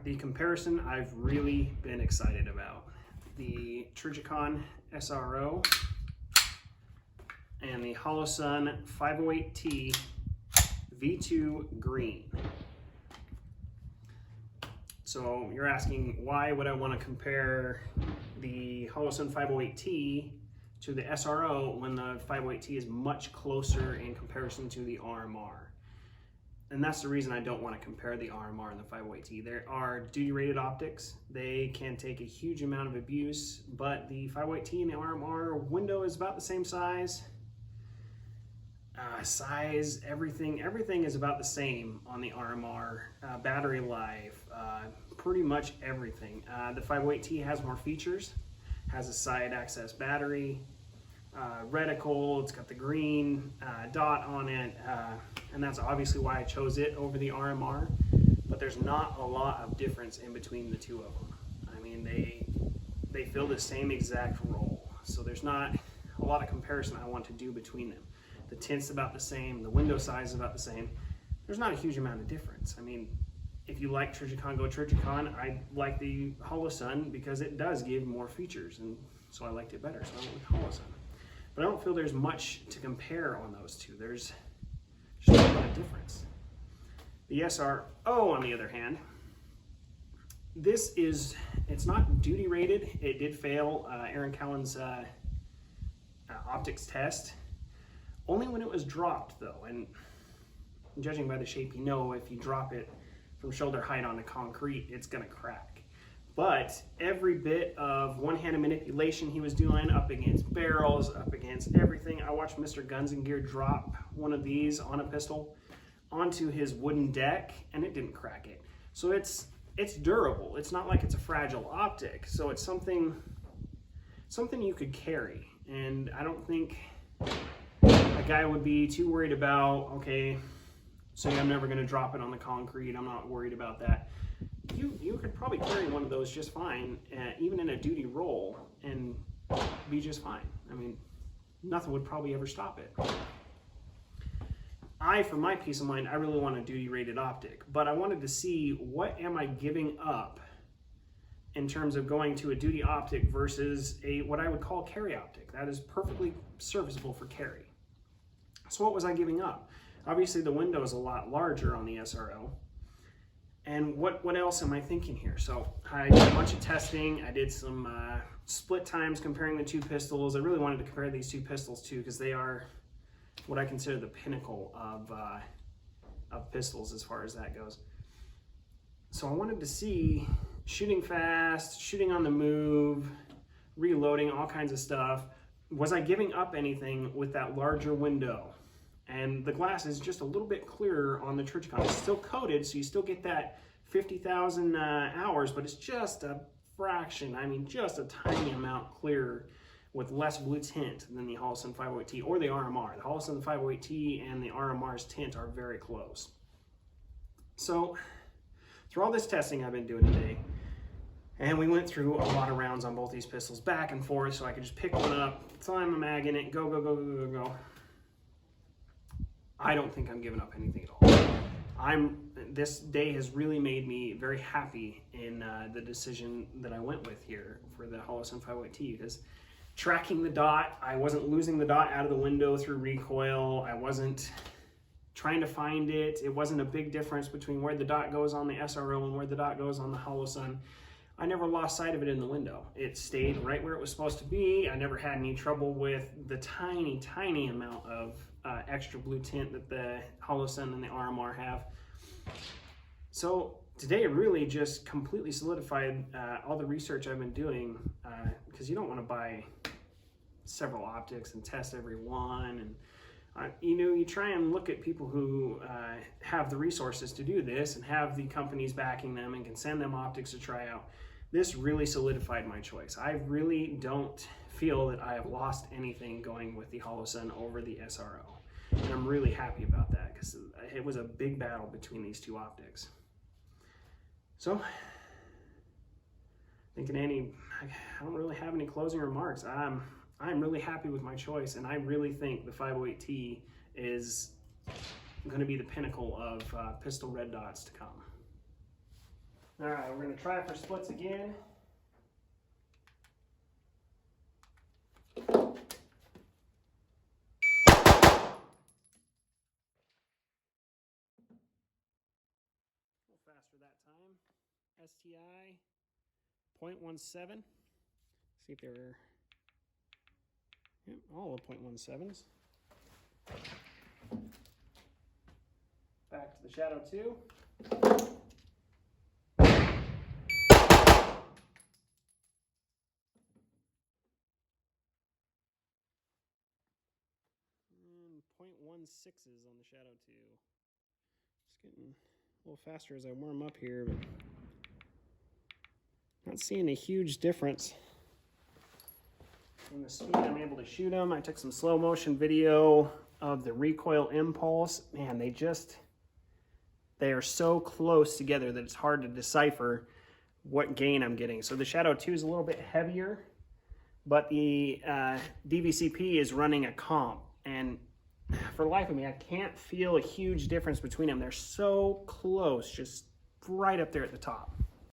the comparison I've really been excited about. The Trijicon SRO and the Holosun 508T V2 Green. So you're asking, why would I want to compare the Holosun 508T to the SRO when the 508T is much closer in comparison to the RMR? And that's the reason I don't want to compare the RMR and the 508T. There are duty rated optics. They can take a huge amount of abuse, but the 508T and the RMR window is about the same size. Everything is about the same on the RMR. Battery life, pretty much everything. The 508T has more features, has a side access battery, reticle, it's got the green dot on it, and that's obviously why I chose it over the RMR, but there's not a lot of difference in between the two of them. I mean, they fill the same exact role, so there's not a lot of comparison I want to do between them. The tint's about the same, the window size is about the same. There's not a huge amount of difference. I mean, if you like Trijicon, go Trijicon. I like the Holosun because it does give more features, and so I liked it better, so I went with Holosun. But I don't feel there's much to compare on those two. There's just not a lot of difference. The SRO, on the other hand, it's not duty rated. It did fail Aaron Cowan's optics test. Only when it was dropped though, and judging by the shape, you know if you drop it from shoulder height onto concrete, it's gonna crack. But every bit of one-handed manipulation he was doing up against barrels, up against everything. I watched Mr. Guns and Gear drop one of these on a pistol onto his wooden deck, and it didn't crack it. So it's durable. It's not like it's a fragile optic. So it's something you could carry, and I don't think a guy would be too worried about, okay, so I'm never going to drop it on the concrete, I'm not worried about that. You could probably carry one of those just fine, even in a duty roll, and be just fine. I mean, nothing would probably ever stop it. For my peace of mind, I really want a duty rated optic, but I wanted to see what am I giving up in terms of going to a duty optic versus what I would call carry optic. That is perfectly serviceable for carry. So what was I giving up? Obviously the window is a lot larger on the SRO. And what else am I thinking here? So I did a bunch of testing. I did some split times comparing the two pistols. I really wanted to compare these two pistols too, because they are what I consider the pinnacle of pistols as far as that goes. So I wanted to see shooting fast, shooting on the move, reloading, all kinds of stuff. Was I giving up anything with that larger window? And the glass is just a little bit clearer on the Trijicon. It's still coated, so you still get that 50,000 hours, but it's just a fraction, I mean just a tiny amount clearer with less blue tint than the Holosun 508T or the RMR. The Holosun 508T and the RMR's tint are very close. So through all this testing I've been doing today, and we went through a lot of rounds on both these pistols back and forth, so I could just pick one up, climb a mag in it, go. I don't think I'm giving up anything at all. This day has really made me very happy in the decision that I went with here for the Holosun 508T, because tracking the dot, I wasn't losing the dot out of the window through recoil. I wasn't trying to find it. It wasn't a big difference between where the dot goes on the SRO and where the dot goes on the Holosun. I never lost sight of it in the window. It stayed right where it was supposed to be. I never had any trouble with the tiny amount of extra blue tint that the Holosun and the RMR have. So today really just completely solidified all the research I've been doing, because you don't want to buy several optics and test every one. And you try and look at people who have the resources to do this and have the companies backing them and can send them optics to try out. This really solidified my choice. I really don't feel that I have lost anything going with the Holosun over the SRO. And I'm really happy about that, because it was a big battle between these two optics. So, thinking Andy, I don't really have any closing remarks. I'm really happy with my choice, and I really think the 508T is going to be the pinnacle of pistol red dots to come. All right, we're going to try for splits again. Faster that time. STI 0.17. See if they're all of 0.17s. Back to the Shadow 2. And 0.16s on the Shadow 2. Just getting a little faster as I warm up here, but not seeing a huge difference in the speed I'm able to shoot them. I took some slow motion video of the recoil impulse. Man, they are so close together that it's hard to decipher what gain I'm getting. So the Shadow 2 is a little bit heavier, but the DVC-P is running a comp, and for the life of me, I can't feel a huge difference between them. They're so close, just right up there at the top.